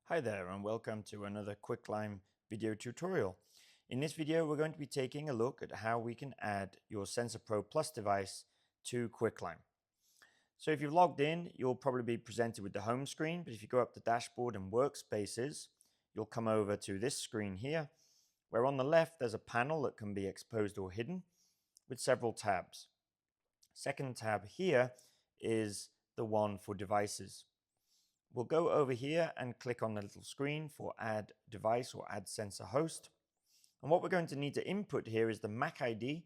Hi there and welcome to another Quicklime video tutorial. In this video we're going to be taking a look at how we can add your sensorProbe Plus device to Quicklime. So if you've logged in, you'll probably be presented with the home screen, but if you go up to Dashboard and Workspaces, you'll come over to this screen here, where on the left there's a panel that can be exposed or hidden with several tabs. Second tab here is the one for devices. We'll go over here and click on the little screen for add device or add sensor host. And what we're going to need to input here is the MAC ID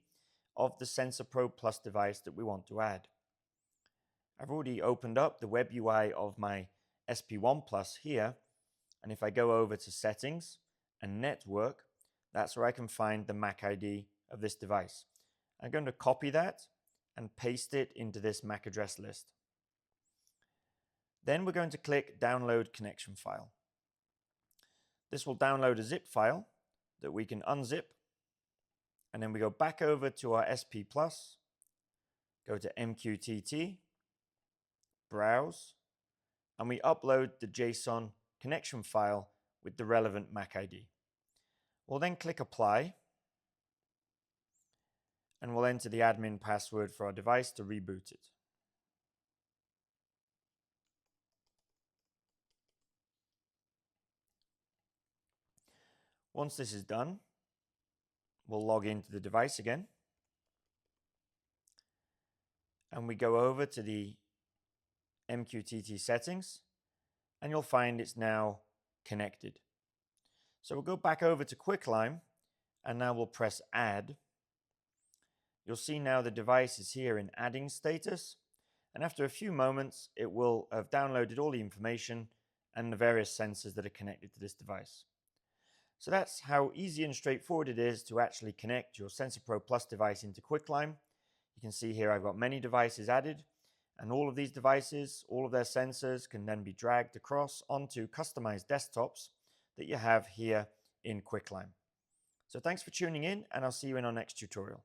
of the sensorProbe Plus device that we want to add. I've already opened up the web UI of my SP1 Plus here. And if I go over to settings and network, that's where I can find the MAC ID of this device. I'm going to copy that and paste it into this MAC address list. Then we're going to click Download Connection File. This will download a zip file that we can unzip, and then we go back over to our SP Plus, go to MQTT, Browse, and we upload the JSON connection file with the relevant MAC ID. We'll then click Apply, and we'll enter the admin password for our device to reboot it. Once this is done, we'll log into the device again. And we go over to the MQTT settings, and you'll find it's now connected. So we'll go back over to Quicklime, and now we'll press Add. You'll see now the device is here in adding status, and after a few moments, it will have downloaded all the information and the various sensors that are connected to this device. So that's how easy and straightforward it is to actually connect your sensorProbe Plus device into Quicklime. You can see here I've got many devices added, and all of these devices, all of their sensors can then be dragged across onto customized desktops that you have here in Quicklime. So thanks for tuning in, and I'll see you in our next tutorial.